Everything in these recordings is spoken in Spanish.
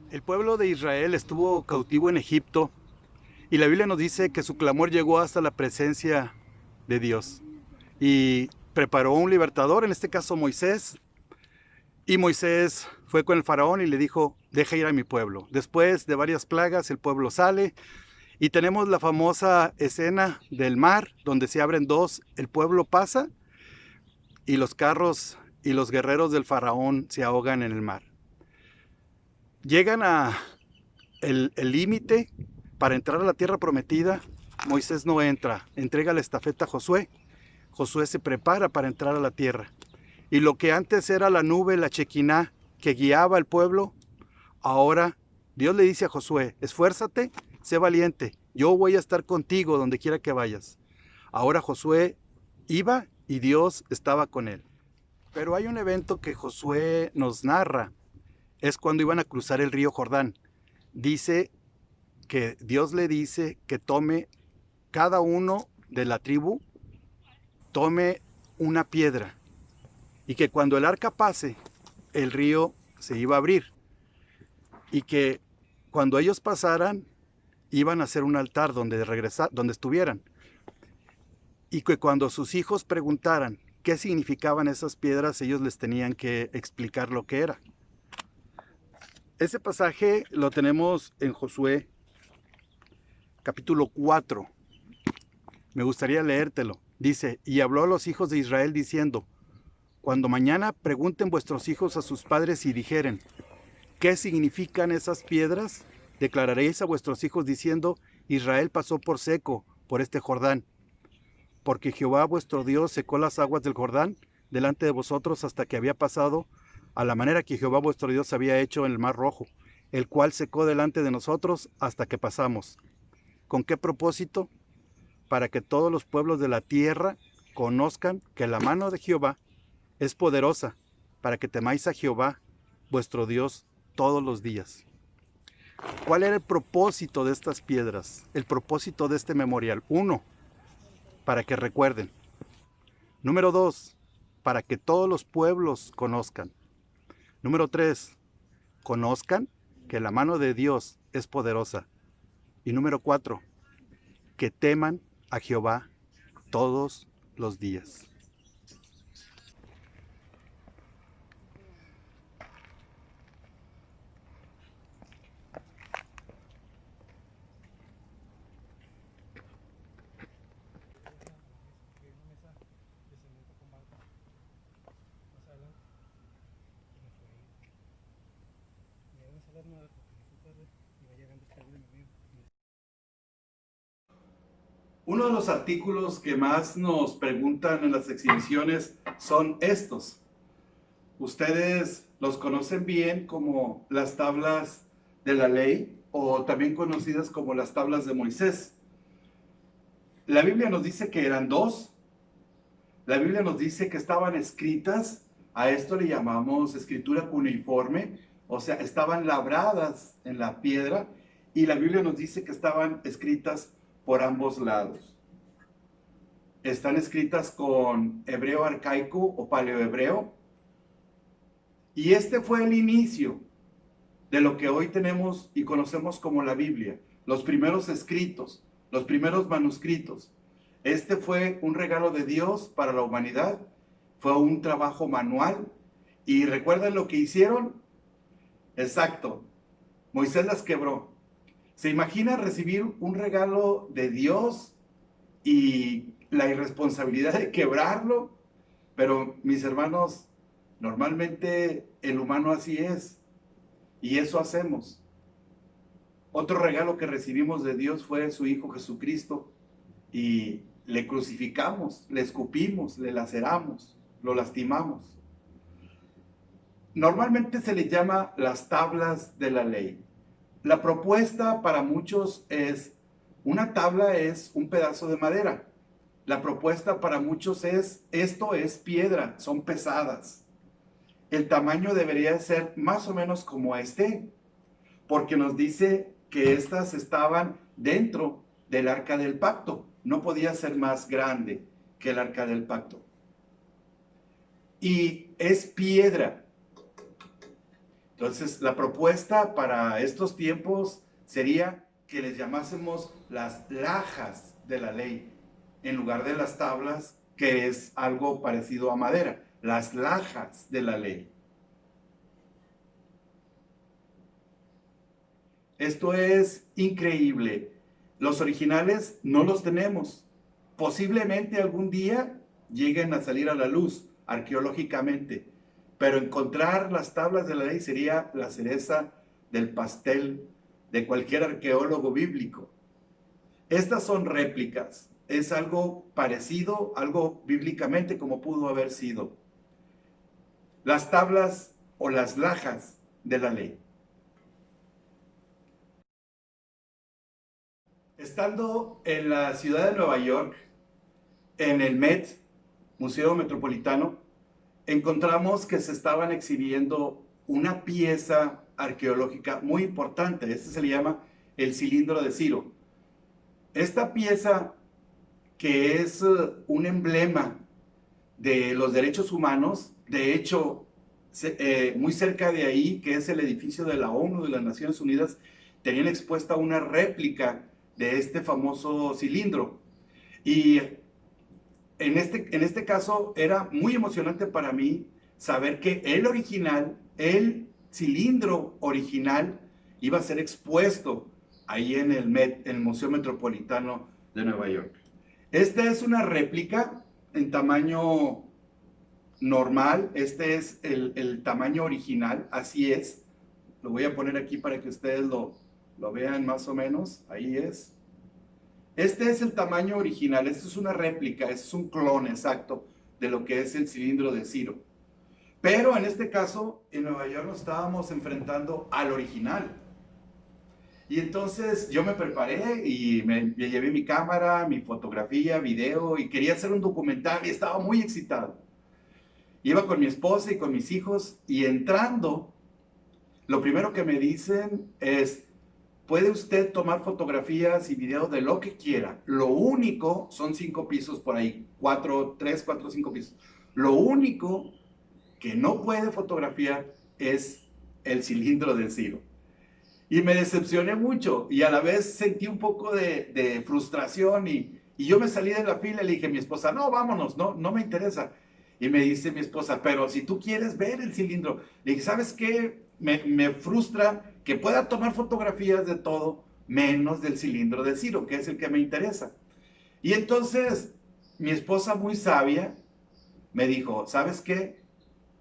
El pueblo de Israel estuvo cautivo en Egipto y la Biblia nos dice que su clamor llegó hasta la presencia de Dios y preparó un libertador, en este caso Moisés, y Moisés fue con el faraón y le dijo, deja ir a mi pueblo. Después de varias plagas el pueblo sale y tenemos la famosa escena del mar donde se abren dos, el pueblo pasa y los carros y los guerreros del faraón se ahogan en el mar. Llegan a el límite para entrar a la tierra prometida. Moisés no entra, entrega la estafeta a Josué. Josué se prepara para entrar a la tierra. Y lo que antes era la nube, la chequiná, que guiaba al pueblo, ahora Dios le dice a Josué, esfuérzate, sé valiente, yo voy a estar contigo donde quiera que vayas. Ahora Josué iba y Dios estaba con él. Pero hay un evento que Josué nos narra, es cuando iban a cruzar el río Jordán. Dice que Dios le dice que tome cada uno de la tribu, tome una piedra y que cuando el arca pase, el río se iba a abrir y que cuando ellos pasaran, iban a hacer un altar donde regresar, donde estuvieran y que cuando sus hijos preguntaran qué significaban esas piedras, ellos les tenían que explicar lo que era. Ese pasaje lo tenemos en Josué capítulo 4. Me gustaría leértelo. Dice, y habló a los hijos de Israel diciendo, cuando mañana pregunten vuestros hijos a sus padres y dijeren, ¿qué significan esas piedras? Declararéis a vuestros hijos diciendo, Israel pasó por seco por este Jordán, porque Jehová vuestro Dios secó las aguas del Jordán delante de vosotros hasta que había pasado a la manera que Jehová vuestro Dios había hecho en el mar rojo, el cual secó delante de nosotros hasta que pasamos. ¿Con qué propósito? Para que todos los pueblos de la tierra conozcan que la mano de Jehová es poderosa, para que temáis a Jehová, vuestro Dios, todos los días. ¿Cuál era el propósito de estas piedras? El propósito de este memorial. Uno, para que recuerden. Número dos, para que todos los pueblos conozcan. Número tres, conozcan que la mano de Dios es poderosa. Y número cuatro, que teman a Jehová todos los días. Uno de los artículos que más nos preguntan en las exhibiciones son estos. Ustedes los conocen bien como las tablas de la ley o también conocidas como las tablas de Moisés. La Biblia nos dice que eran dos. La Biblia nos dice que estaban escritas, a esto le llamamos escritura cuneiforme, o sea, estaban labradas en la piedra y la Biblia nos dice que estaban escritas por ambos lados. Están escritas con hebreo arcaico o paleohebreo. Y este fue el inicio de lo que hoy tenemos y conocemos como la Biblia, los primeros escritos, los primeros manuscritos. Este fue un regalo de Dios para la humanidad, fue un trabajo manual. ¿Y recuerdan lo que hicieron? Exacto, Moisés las quebró. ¿Se imagina recibir un regalo de Dios y la irresponsabilidad de quebrarlo? Pero mis hermanos, normalmente el humano así es y eso hacemos. Otro regalo que recibimos de Dios fue su Hijo Jesucristo y le crucificamos, le escupimos, le laceramos, lo lastimamos. Normalmente se le llama las tablas de la ley. La propuesta para muchos es, una tabla es un pedazo de madera. La propuesta para muchos es, esto es piedra, son pesadas. El tamaño debería ser más o menos como este, porque nos dice que estas estaban dentro del arca del pacto. No podía ser más grande que el arca del pacto. Y es piedra. Entonces, la propuesta para estos tiempos sería que les llamásemos las lajas de la ley, en lugar de las tablas, que es algo parecido a madera, las lajas de la ley. Esto es increíble. Los originales no los tenemos. Posiblemente algún día lleguen a salir a la luz arqueológicamente, pero encontrar las tablas de la ley sería la cereza del pastel de cualquier arqueólogo bíblico. Estas son réplicas, es algo parecido, algo bíblicamente como pudo haber sido. Las tablas o las lajas de la ley. Estando en la ciudad de Nueva York, en el Met, Museo Metropolitano, encontramos que se estaban exhibiendo una pieza arqueológica muy importante. Este se le llama el cilindro de Ciro. Esta pieza, que es un emblema de los derechos humanos, de hecho, muy cerca de ahí, que es el edificio de la ONU, de las Naciones Unidas, tenían expuesta una réplica de este famoso cilindro. Y en este caso era muy emocionante para mí saber que el original, el cilindro original, iba a ser expuesto ahí en el Met, en el Museo Metropolitano de Nueva York. Esta es una réplica en tamaño normal, este es el tamaño original, así es. Lo voy a poner aquí para que ustedes lo vean más o menos, ahí es. Este es el tamaño original, esto es una réplica, este es un clon exacto de lo que es el cilindro de Ciro. Pero en este caso, en Nueva York nos estábamos enfrentando al original. Y entonces yo me preparé y me llevé mi cámara, mi fotografía, video, y quería hacer un documental y estaba muy excitado. Iba con mi esposa y con mis hijos, y entrando, lo primero que me dicen es: puede usted tomar fotografías y videos de lo que quiera. Lo único, son 5 pisos por ahí, 3, 4, 5 pisos. Lo único que no puede fotografiar es el cilindro de Ciro. Y me decepcioné mucho y a la vez sentí un poco de frustración y yo me salí de la fila y le dije a mi esposa: no, vámonos, no me interesa. Y me dice mi esposa: pero si tú quieres ver el cilindro. Le dije: ¿sabes qué? Me frustra que pueda tomar fotografías de todo menos del cilindro de Ciro, que es el que me interesa. Y entonces mi esposa, muy sabia, me dijo: ¿sabes qué?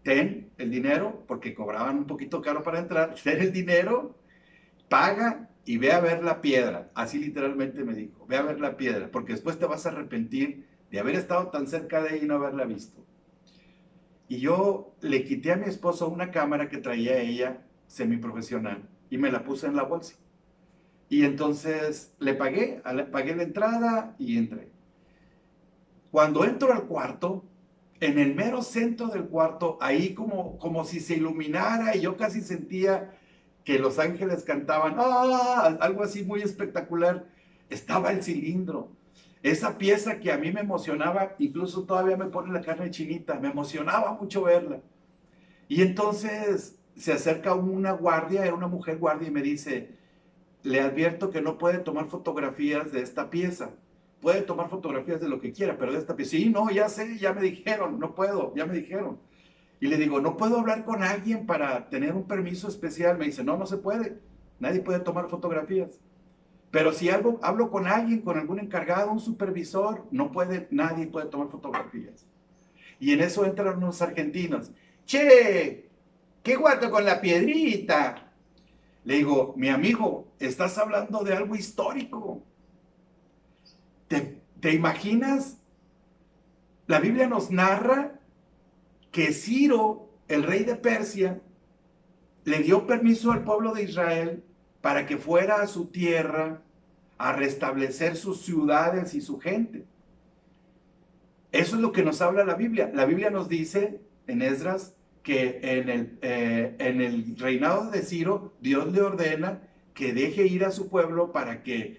Ten el dinero, porque cobraban un poquito caro para entrar, ten el dinero, paga y ve a ver la piedra. Así literalmente me dijo: ve a ver la piedra, porque después te vas a arrepentir de haber estado tan cerca de ella y no haberla visto. Y yo le quité a mi esposo una cámara que traía ella, semiprofesional, y me la puse en la bolsa. Y entonces le pagué la entrada y entré. Cuando entro al cuarto, en el mero centro del cuarto, ahí como si se iluminara, y yo casi sentía que los ángeles cantaban, ¡ah!, algo así muy espectacular, estaba el cilindro. Esa pieza que a mí me emocionaba, incluso todavía me pone la carne chinita, me emocionaba mucho verla. Y entonces se acerca una guardia, era una mujer guardia, y me dice: le advierto que no puede tomar fotografías de esta pieza. Puede tomar fotografías de lo que quiera, pero de esta pieza. Sí, no, ya sé, ya me dijeron, no puedo, ya me dijeron. Y le digo: ¿no puedo hablar con alguien para tener un permiso especial? Me dice: no, no se puede. Nadie puede tomar fotografías. Pero si hablo con alguien, con algún encargado, un supervisor, no puede, nadie puede tomar fotografías. Y en eso entran unos argentinos. Che, qué guato con la piedrita. Le digo: mi amigo, estás hablando de algo histórico. ¿Te imaginas? La Biblia nos narra que Ciro, el rey de Persia, le dio permiso al pueblo de Israel para que fuera a su tierra a restablecer sus ciudades y su gente. Eso es lo que nos habla la Biblia. La Biblia nos dice en Esdras que en el reinado de Ciro, Dios le ordena que deje ir a su pueblo para que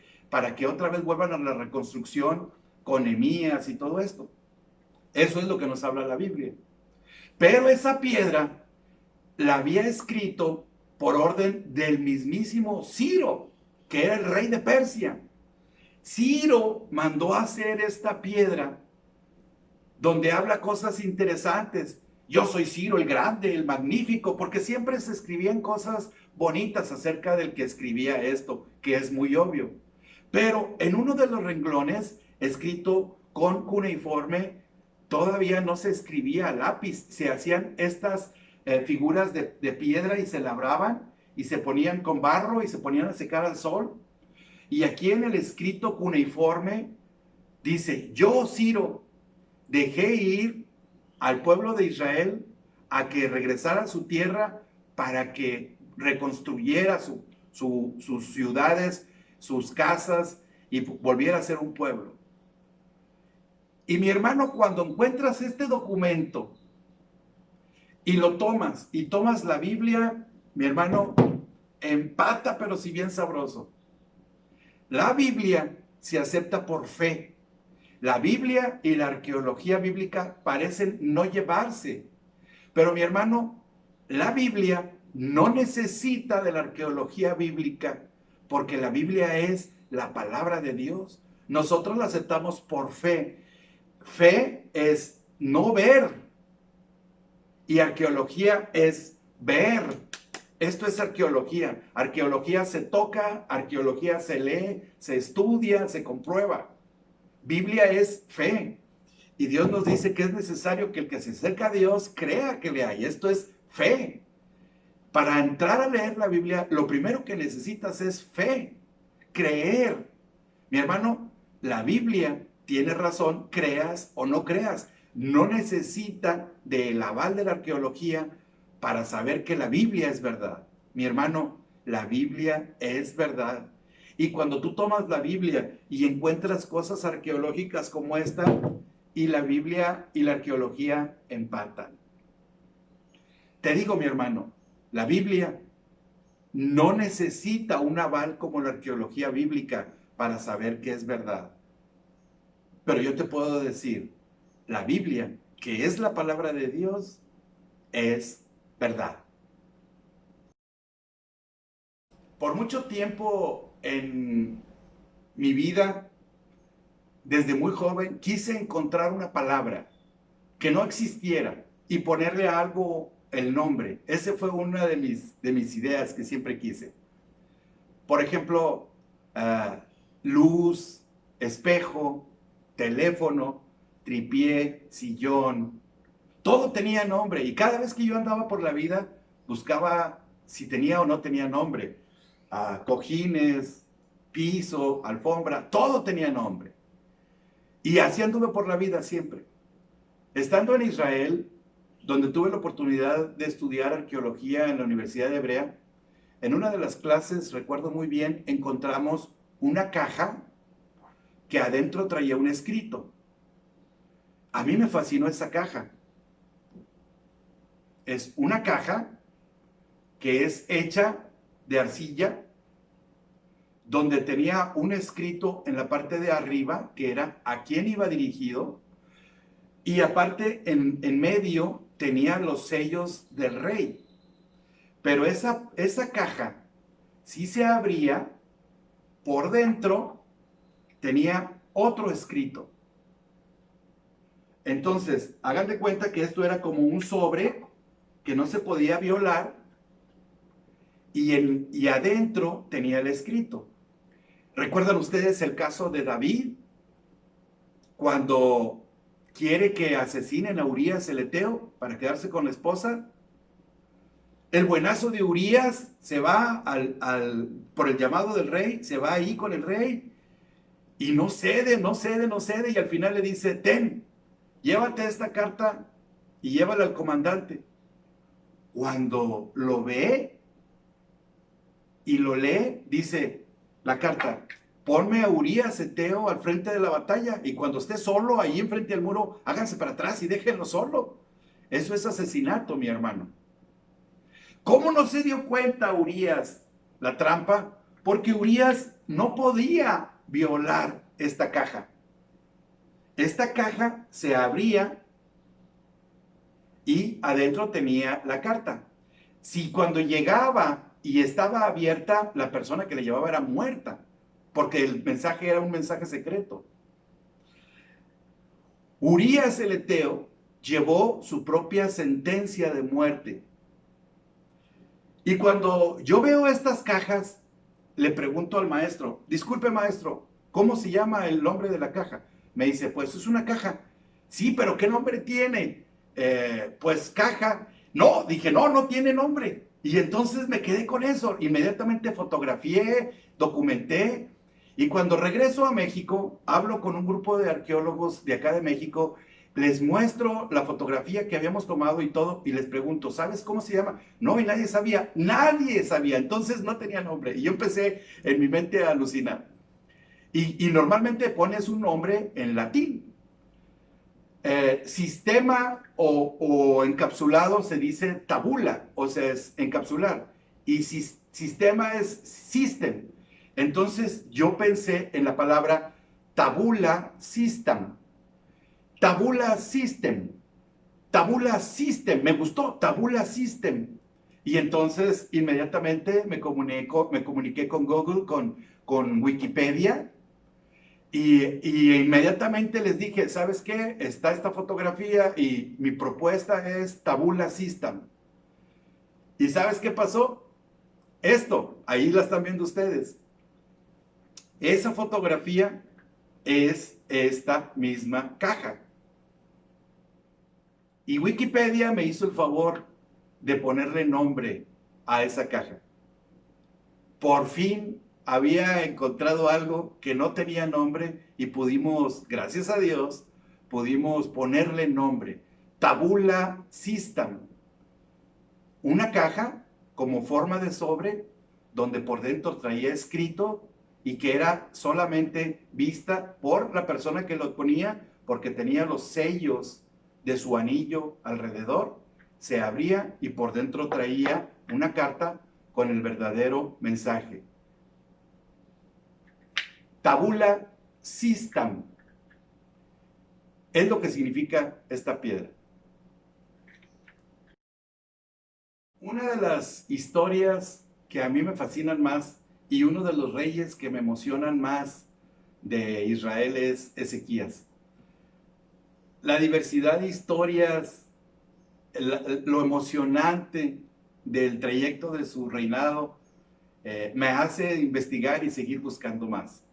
otra vez vuelvan a la reconstrucción con Nehemías y todo esto. Eso es lo que nos habla la Biblia. Pero esa piedra la había escrito por orden del mismísimo Ciro, que era el rey de Persia. Ciro mandó a hacer esta piedra donde habla cosas interesantes. Yo soy Ciro el Grande, el Magnífico, porque siempre se escribían cosas bonitas acerca del que escribía esto, que es muy obvio. Pero en uno de los renglones, escrito con cuneiforme, todavía no se escribía a lápiz, se hacían estas figuras de piedra y se labraban y se ponían con barro y se ponían a secar al sol. Y aquí en el escrito cuneiforme dice, yo, Ciro, dejé ir al pueblo de Israel a que regresara a su tierra para que reconstruyera sus ciudades, sus casas y volviera a ser un pueblo. Y mi hermano, cuando encuentras este documento y lo tomas y tomas la Biblia, mi hermano, empata pero si bien sabroso. La Biblia se acepta por fe. La Biblia y la arqueología bíblica parecen no llevarse. Pero mi hermano, la Biblia no necesita de la arqueología bíblica porque la Biblia es la palabra de Dios. Nosotros la aceptamos por fe. Fe es no ver y arqueología es ver. Esto es arqueología. Arqueología se toca, arqueología se lee, se estudia, se comprueba. Biblia es fe. Y Dios nos dice que es necesario que el que se acerca a Dios crea que le hay. Esto es fe. Para entrar a leer la Biblia, lo primero que necesitas es fe, creer. Mi hermano, la Biblia tiene razón, creas o no creas. No necesita del aval de la arqueología para saber que la Biblia es verdad. Mi hermano, la Biblia es verdad. Y cuando tú tomas la Biblia y encuentras cosas arqueológicas como esta, y la Biblia y la arqueología empatan. Te digo, mi hermano, la Biblia no necesita un aval como la arqueología bíblica para saber que es verdad. Pero yo te puedo decir, la Biblia, que es la palabra de Dios, es verdad. Por mucho tiempo en mi vida, desde muy joven, quise encontrar una palabra que no existiera y ponerle a algo el nombre. Ese fue una de mis ideas que siempre quise. Por ejemplo, luz, espejo, teléfono, tripié, sillón. Todo tenía nombre y cada vez que yo andaba por la vida buscaba si tenía o no tenía nombre. Cojines, piso, alfombra, todo tenía nombre. Y así anduve por la vida siempre. Estando en Israel, donde tuve la oportunidad de estudiar arqueología en la Universidad de Hebrea, en una de las clases, recuerdo muy bien, encontramos una caja que adentro traía un escrito. A mí me fascinó esa caja. Es una caja que es hecha de arcilla, donde tenía un escrito en la parte de arriba, que era a quién iba dirigido, y aparte en medio tenía los sellos del rey. Pero esa caja sí se abría, por dentro tenía otro escrito. Entonces, hagan de cuenta que esto era como un sobre que no se podía violar y adentro tenía el escrito. ¿Recuerdan ustedes el caso de David? Cuando quiere que asesinen a Urías el Eteo para quedarse con la esposa. El buenazo de Urías se va por el llamado del rey, se va ahí con el rey y no cede, no cede, no cede y al final le dice, ten, llévate esta carta y llévala al comandante. Cuando lo ve y lo lee, dice la carta, ponme a Urías Eteo al frente de la batalla y cuando esté solo ahí enfrente al muro, háganse para atrás y déjenlo solo. Eso es asesinato, mi hermano. ¿Cómo no se dio cuenta Urías la trampa? Porque Urías no podía violar esta caja. Esta caja se abría y adentro tenía la carta. si cuando llegaba y estaba abierta, la persona que le llevaba era muerta, porque el mensaje era un mensaje secreto. Urías el Eteo llevó su propia sentencia de muerte. Y cuando yo veo estas cajas, le pregunto al maestro, disculpe maestro, ¿cómo se llama el nombre de la caja? Me dice, pues es una caja. Sí, pero ¿qué nombre tiene? Pues caja. No, dije, no, no tiene nombre. Y entonces me quedé con eso. Inmediatamente fotografié, documenté. Y cuando regreso a México, hablo con un grupo de arqueólogos de acá de México, les muestro la fotografía que habíamos tomado y todo, y les pregunto, ¿sabes cómo se llama? No, y nadie sabía, entonces no tenía nombre. Y yo empecé en mi mente a alucinar. Y normalmente pones un nombre en latín. Sistema o encapsulado se dice tabula, o sea, es encapsular. Y sistema es system. Entonces yo pensé en la palabra tabula system. Tabula system. Tabula system. Me gustó, tabula system. Y entonces inmediatamente me comuniqué con Google, con Wikipedia. Y inmediatamente les dije, ¿sabes qué? Está esta fotografía y mi propuesta es tabula system. ¿Y sabes qué pasó? Esto, ahí la están viendo ustedes. Esa fotografía es esta misma caja. Y Wikipedia me hizo el favor de ponerle nombre a esa caja. Por fin había encontrado algo que no tenía nombre y pudimos, gracias a Dios, pudimos ponerle nombre. Tabula system. Una caja como forma de sobre donde por dentro traía escrito y que era solamente vista por la persona que lo ponía porque tenía los sellos de su anillo alrededor. Se abría y por dentro traía una carta con el verdadero mensaje. Tabula system es lo que significa esta piedra. Una de las historias que a mí me fascinan más y uno de los reyes que me emocionan más de Israel es Ezequías. La diversidad de historias, lo emocionante del trayecto de su reinado, me hace investigar y seguir buscando más.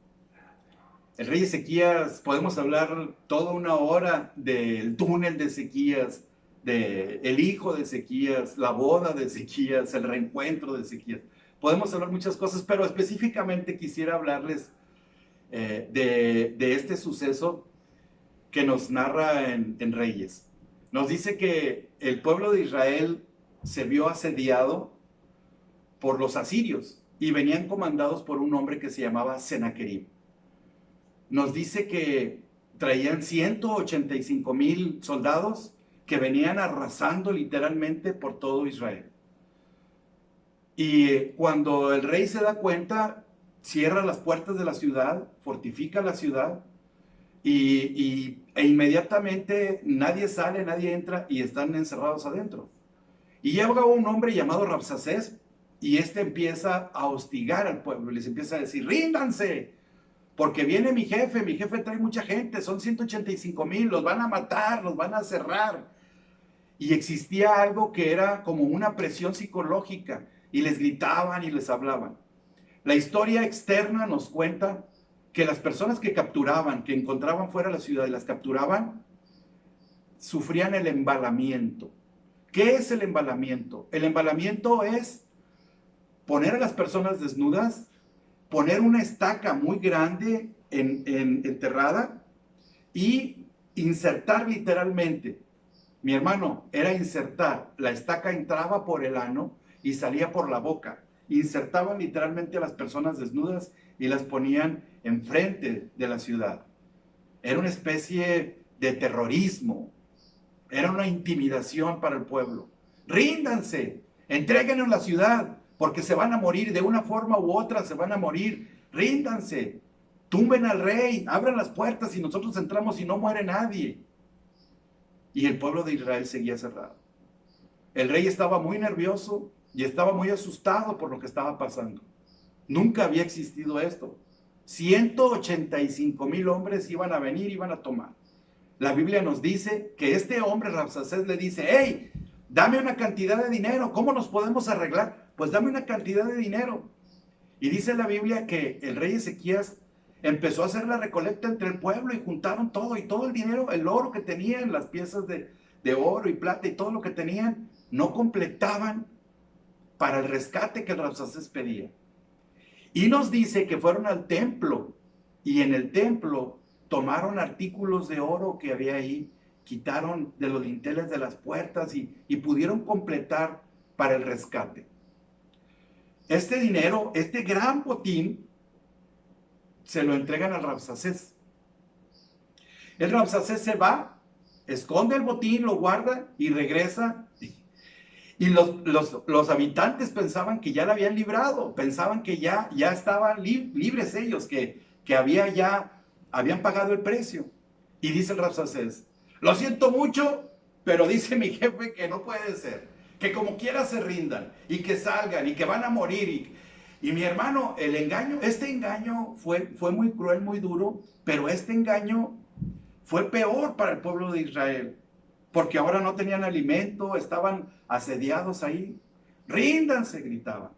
El rey Ezequías, podemos hablar toda una hora del túnel de Ezequías, del hijo de Ezequías, la boda de Ezequías, el reencuentro de Ezequías. Podemos hablar muchas cosas, pero específicamente quisiera hablarles de este suceso que nos narra en Reyes. Nos dice que el pueblo de Israel se vio asediado por los asirios y venían comandados por un hombre que se llamaba Sennacherib. Nos dice que traían 185,000 soldados que venían arrasando literalmente por todo Israel. Y cuando el rey se da cuenta, cierra las puertas de la ciudad, fortifica la ciudad e inmediatamente nadie sale, nadie entra y están encerrados adentro. Y llega un hombre llamado Rabsacés y este empieza a hostigar al pueblo, les empieza a decir, ríndanse, porque viene mi jefe trae mucha gente, son 185,000, los van a matar, los van a cerrar. Y existía algo que era como una presión psicológica, y les gritaban y les hablaban. La historia externa nos cuenta que las personas que capturaban, que encontraban fuera de la ciudad y las capturaban, sufrían el embalamiento. ¿Qué es el embalamiento? El embalamiento es poner a las personas desnudas, poner una estaca muy grande enterrada y insertar literalmente. Mi hermano, era insertar. La estaca entraba por el ano y salía por la boca. Insertaban literalmente a las personas desnudas y las ponían enfrente de la ciudad. Era una especie de terrorismo. Era una intimidación para el pueblo. Ríndanse, entréguenos la ciudad, porque se van a morir de una forma u otra, se van a morir. Ríndanse, tumben al rey, abran las puertas y nosotros entramos y no muere nadie. Y el pueblo de Israel seguía cerrado. El rey estaba muy nervioso, y estaba muy asustado por lo que estaba pasando. Nunca había existido esto. 185,000 hombres iban a venir, iban a tomar. La Biblia nos dice que este hombre, Rabsacés, le dice: hey, dame una cantidad de dinero. ¿Cómo nos podemos arreglar? Pues dame una cantidad de dinero. Y dice la Biblia que el rey Ezequías empezó a hacer la recolecta entre el pueblo y juntaron todo, y todo el dinero, el oro que tenían, las piezas de oro y plata y todo lo que tenían, no completaban para el rescate que el Rabsacés pedía. Y nos dice que fueron al templo, y en el templo tomaron artículos de oro que había ahí, quitaron de los dinteles de las puertas y pudieron completar para el rescate. Este dinero, este gran botín, se lo entregan al Rabsacés. El Rabsacés se va, esconde el botín, lo guarda y regresa. Y los habitantes pensaban que ya la habían librado, pensaban que ya estaban libres ellos, que habían pagado el precio. Y dice el Rabsacés: lo siento mucho, pero dice mi jefe que no puede ser, que como quiera se rindan y que salgan y que van a morir. Y mi hermano, este engaño fue muy cruel, muy duro, pero este engaño fue peor para el pueblo de Israel, porque ahora no tenían alimento, estaban asediados ahí. Ríndanse, gritaban.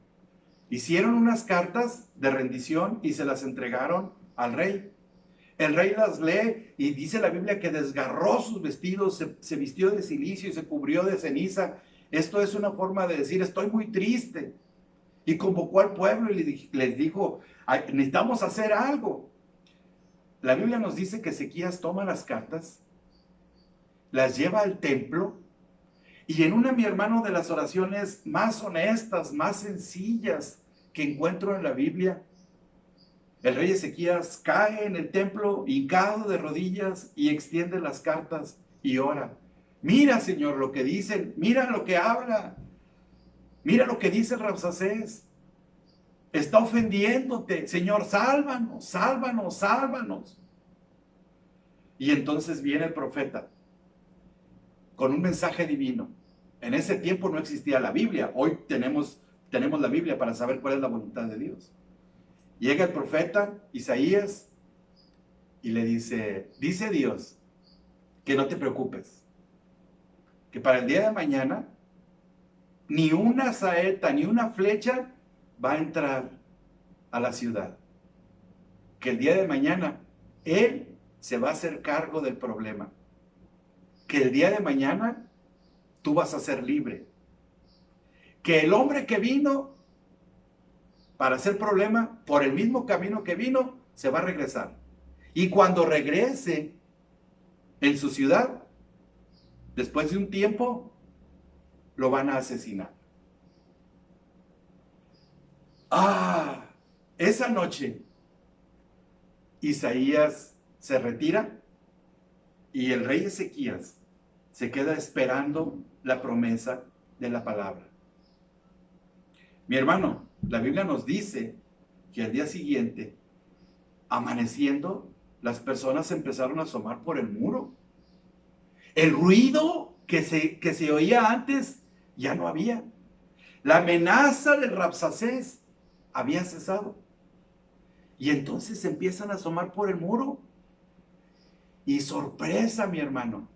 Hicieron unas cartas de rendición y se las entregaron al rey. El rey las lee y dice la Biblia que desgarró sus vestidos, se vistió de cilicio y se cubrió de ceniza. Esto es una forma de decir: estoy muy triste. Y convocó al pueblo y les dijo: necesitamos hacer algo. La Biblia nos dice que Ezequías toma las cartas, las lleva al templo, y en una, mi hermano, de las oraciones más honestas, más sencillas que encuentro en la Biblia, el rey Ezequías cae en el templo, hincado de rodillas, y extiende las cartas y ora: mira, Señor, lo que dicen, mira lo que habla, mira lo que dice Rabsacés, está ofendiéndote, Señor, sálvanos, sálvanos, sálvanos. Y entonces viene el profeta con un mensaje divino. En ese tiempo no existía la Biblia, hoy tenemos la Biblia para saber cuál es la voluntad de Dios. Llega el profeta Isaías y le dice: dice Dios que no te preocupes, que para el día de mañana ni una saeta ni una flecha va a entrar a la ciudad, que el día de mañana Él se va a hacer cargo del problema, que el día de mañana tú vas a ser libre, que el hombre que vino para hacer problema, por el mismo camino que vino, se va a regresar. Y cuando regrese en su ciudad, después de un tiempo, lo van a asesinar. Esa noche, Isaías se retira y el rey Ezequías se queda esperando la promesa de la palabra. Mi hermano, la Biblia nos dice que al día siguiente, amaneciendo, las personas empezaron a asomar por el muro. El ruido que se oía antes ya no había. La amenaza del Rabsacés había cesado. Y entonces empiezan a asomar por el muro. Y sorpresa, mi hermano,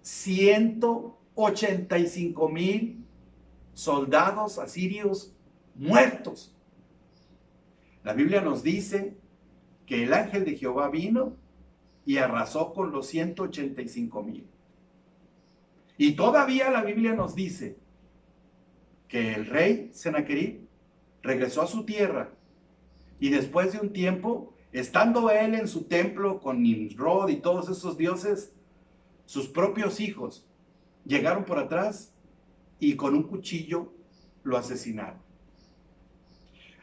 185,000 soldados asirios muertos. La Biblia nos dice que el ángel de Jehová vino y arrasó con los 185,000. Y todavía la Biblia nos dice que el rey Sennacherib regresó a su tierra, y después de un tiempo, estando él en su templo con Nimrod y todos esos dioses, sus propios hijos llegaron por atrás y con un cuchillo lo asesinaron.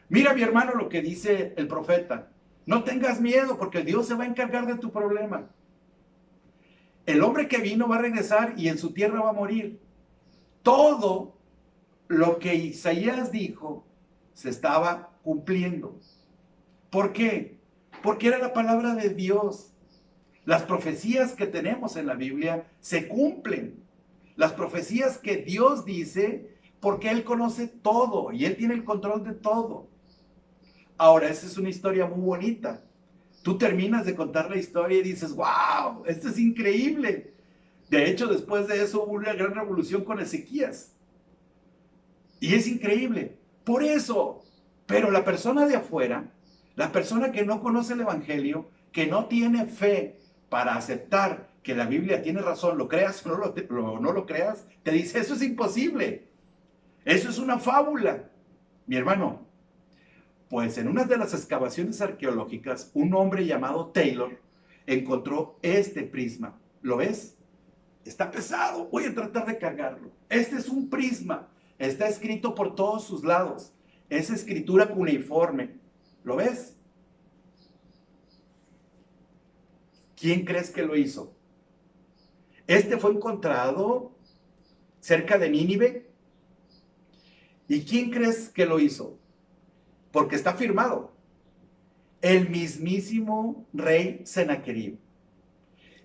Mira, mi hermano, lo que dice el profeta: no tengas miedo, porque Dios se va a encargar de tu problema. El hombre que vino va a regresar y en su tierra va a morir. Todo lo que Isaías dijo se estaba cumpliendo. ¿Por qué? Porque era la palabra de Dios. Las profecías que tenemos en la Biblia se cumplen. Las profecías que Dios dice porque Él conoce todo y Él tiene el control de todo. Ahora, esa es una historia muy bonita. Tú terminas de contar la historia y dices, wow, esto es increíble. De hecho, después de eso hubo una gran revolución con Ezequías. Y es increíble. Por eso, pero la persona de afuera, la persona que no conoce el Evangelio, que no tiene fe para aceptar que la Biblia tiene razón, lo creas o no lo creas, te dice, eso es imposible. Eso es una fábula. Mi hermano, pues en una de las excavaciones arqueológicas, un hombre llamado Taylor encontró este prisma. ¿Lo ves? Está pesado, voy a tratar de cargarlo. Este es un prisma, está escrito por todos sus lados. Es escritura cuneiforme. ¿Lo ves? ¿Quién crees que lo hizo? Este fue encontrado cerca de Nínive. ¿Y quién crees que lo hizo? Porque está firmado. El mismísimo rey Sennacherib.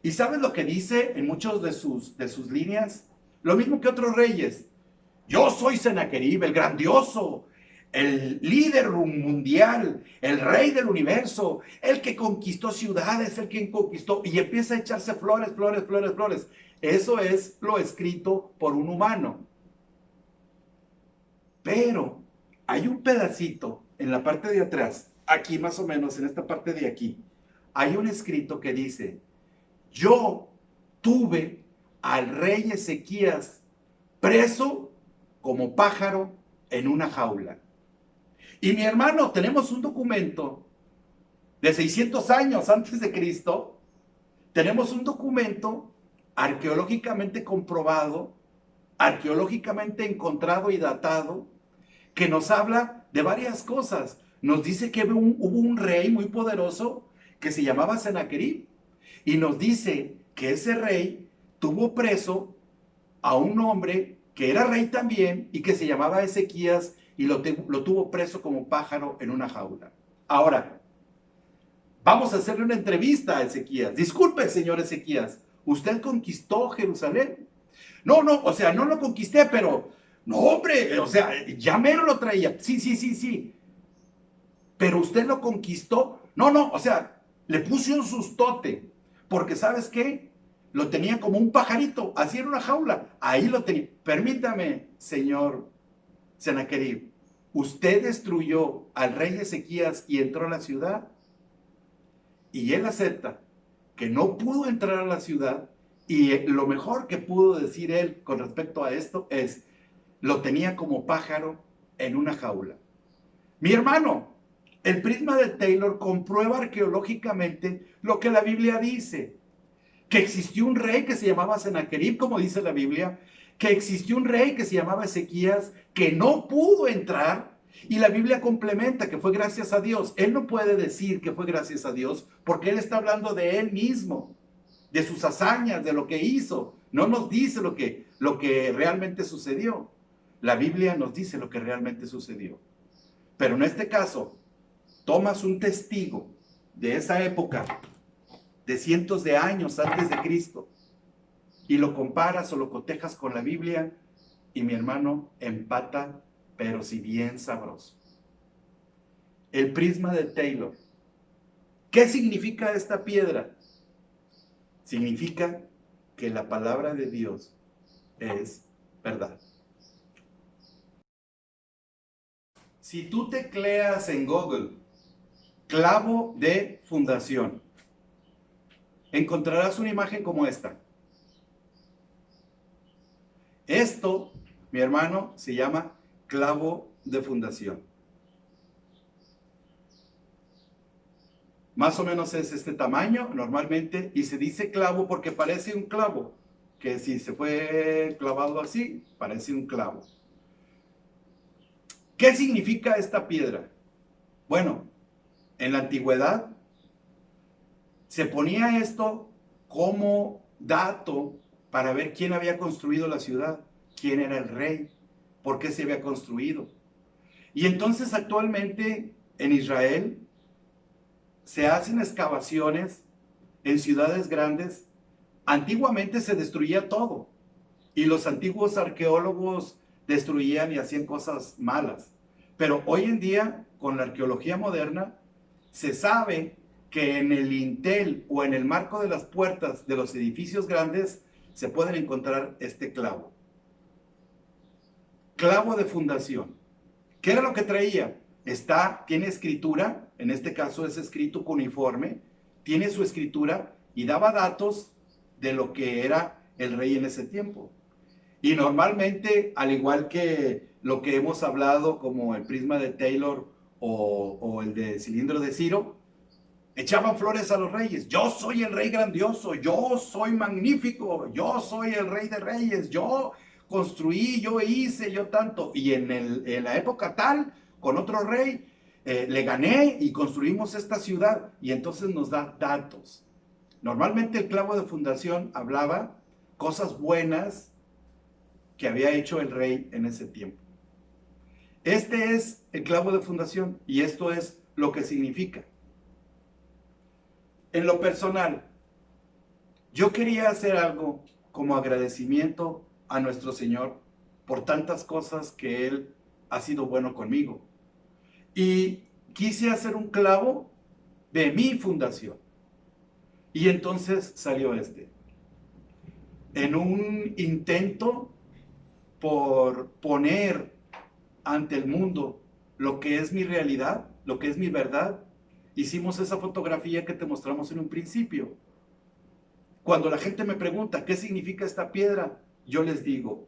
¿Y sabes lo que dice en muchos de sus líneas? Lo mismo que otros reyes. Yo soy Sennacherib, el grandioso, el líder mundial, el rey del universo, el que conquistó ciudades, el que conquistó, y empieza a echarse flores, flores, flores, flores. Eso es lo escrito por un humano. Pero hay un pedacito en la parte de atrás, aquí más o menos, en esta parte de aquí, hay un escrito que dice, yo tuve al rey Ezequías preso como pájaro en una jaula. Y mi hermano, tenemos un documento de 600 años antes de Cristo, tenemos un documento arqueológicamente comprobado, arqueológicamente encontrado y datado, que nos habla de varias cosas. Nos dice que hubo un rey muy poderoso que se llamaba Sennacherib, y nos dice que ese rey tuvo preso a un hombre que era rey también y que se llamaba Ezequías, y lo tuvo preso como pájaro en una jaula. Ahora, vamos a hacerle una entrevista a Ezequías. Disculpe, señor Ezequías, ¿usted conquistó Jerusalén? No, no, o sea, no lo conquisté, pero, no, hombre, o sea, ya mero lo traía. Sí, sí, sí, sí. Pero usted lo conquistó. No, no, o sea, le puse un sustote, porque ¿sabes qué? Lo tenía como un pajarito, así en una jaula. Ahí lo tenía. Permítame, señor Sennacherib, usted destruyó al rey Ezequías y entró a la ciudad. Y él acepta que no pudo entrar a la ciudad, y lo mejor que pudo decir él con respecto a esto es, lo tenía como pájaro en una jaula. Mi hermano, el prisma de Taylor comprueba arqueológicamente lo que la Biblia dice, que existió un rey que se llamaba Sennacherib, como dice la Biblia, que existió un rey que se llamaba Ezequías, que no pudo entrar, y la Biblia complementa que fue gracias a Dios. Él no puede decir que fue gracias a Dios, porque él está hablando de él mismo, de sus hazañas, de lo que hizo. No nos dice lo que realmente sucedió. La Biblia nos dice lo que realmente sucedió. Pero en este caso, tomas un testigo de esa época, de cientos de años antes de Cristo, y lo comparas o lo cotejas con la Biblia, y mi hermano, empata, pero si bien sabroso. El prisma de Taylor. ¿Qué significa esta piedra? Significa que la palabra de Dios es verdad. Si tú tecleas en Google clavo de fundación, encontrarás una imagen como esta. Esto, mi hermano, se llama clavo de fundación. Más o menos es este tamaño normalmente, y se dice clavo porque parece un clavo, que si se fue clavado así, parece un clavo. ¿Qué significa esta piedra? Bueno, en la antigüedad se ponía esto como dato para ver quién había construido la ciudad, quién era el rey, por qué se había construido. Y entonces actualmente en Israel se hacen excavaciones en ciudades grandes. Antiguamente se destruía todo, y los antiguos arqueólogos destruían y hacían cosas malas. Pero hoy en día, con la arqueología moderna, se sabe que en el dintel o en el marco de las puertas de los edificios grandes se pueden encontrar este clavo. Clavo de fundación. ¿Qué era lo que traía? Tiene escritura, en este caso es escrito cuneiforme, tiene su escritura y daba datos de lo que era el rey en ese tiempo. Y normalmente, al igual que lo que hemos hablado como el prisma de Taylor o el de cilindro de Ciro, echaban flores a los reyes. Yo soy el rey grandioso, yo soy magnífico, yo soy el rey de reyes, yo construí, yo hice, yo tanto. Y en la época tal, con otro rey, le gané y construimos esta ciudad. Y entonces nos da datos. Normalmente el clavo de fundación hablaba cosas buenas que había hecho el rey en ese tiempo. Este es el clavo de fundación y esto es lo que significa. En lo personal, yo quería hacer algo como agradecimiento a nuestro Señor por tantas cosas que Él ha sido bueno conmigo. Y quise hacer un clavo de mi fundación. Y entonces salió este. En un intento por poner ante el mundo lo que es mi realidad, lo que es mi verdad, hicimos esa fotografía que te mostramos en un principio. Cuando la gente me pregunta qué significa esta piedra, yo les digo,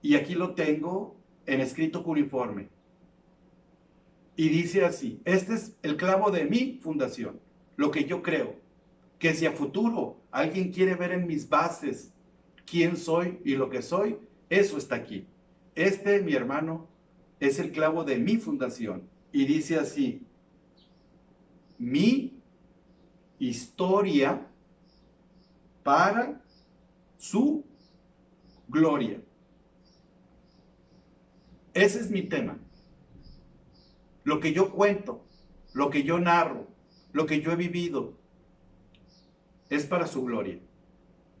y aquí lo tengo en escrito cuneiforme. Y dice así, este es el clavo de mi fundación, lo que yo creo, que si a futuro alguien quiere ver en mis bases quién soy y lo que soy, eso está aquí. Este, mi hermano, es el clavo de mi fundación. Y dice así, mi historia para su gloria. Ese es mi tema. Lo que yo cuento, lo que yo narro, lo que yo he vivido, es para su gloria.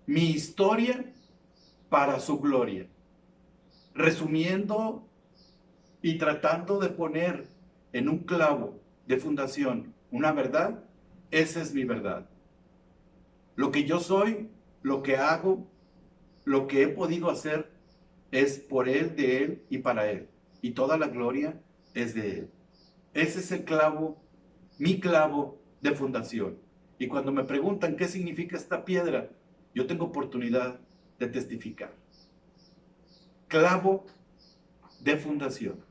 Mi historia para su gloria. Resumiendo y tratando de poner en un clavo de fundación una verdad, esa es mi verdad. Lo que yo soy, lo que hago, lo que he podido hacer es por Él, de Él y para Él. Y toda la gloria es de Él. Ese es el clavo, mi clavo de fundación. Y cuando me preguntan qué significa esta piedra, yo tengo oportunidad de testificar. Clavo de fundación.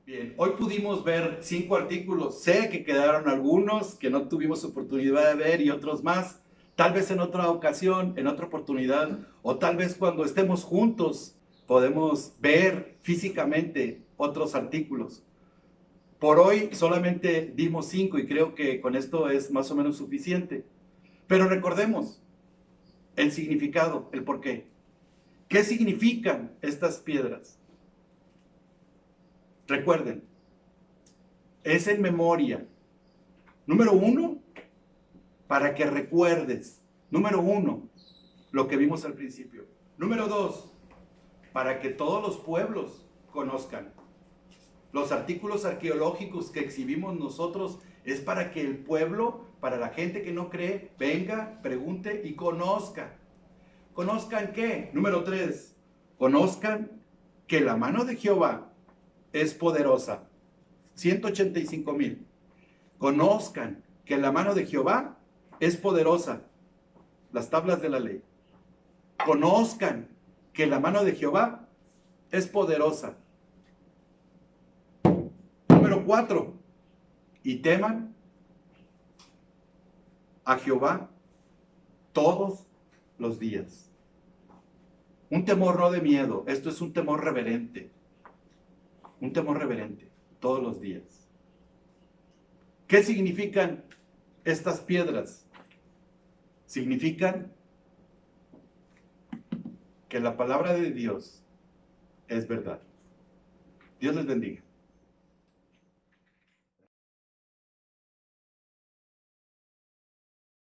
Bien, hoy pudimos ver 5 artículos. Sé que quedaron algunos que no tuvimos oportunidad de ver y otros más. Tal vez en otra ocasión, en otra oportunidad, o tal vez cuando estemos juntos podemos ver físicamente otros artículos. Por hoy solamente dimos 5 y creo que con esto es más o menos suficiente. Pero recordemos el significado, el porqué. ¿Qué significan estas piedras? Recuerden, es en memoria. Número 1, para que recuerdes. Número 1, lo que vimos al principio. Número 2, para que todos los pueblos conozcan. Los artículos arqueológicos que exhibimos nosotros es para que el pueblo, para la gente que no cree, venga, pregunte y conozca. ¿Conozcan qué? Número 3, conozcan que la mano de Jehová es poderosa. 185,000. Conozcan que la mano de Jehová es poderosa. Las tablas de la ley. Conozcan que la mano de Jehová es poderosa. Número 4. Y teman a Jehová todos los días. Un temor no de miedo, esto es un temor reverente. Un temor reverente todos los días. ¿Qué significan estas piedras? Significan que la palabra de Dios es verdad. Dios les bendiga.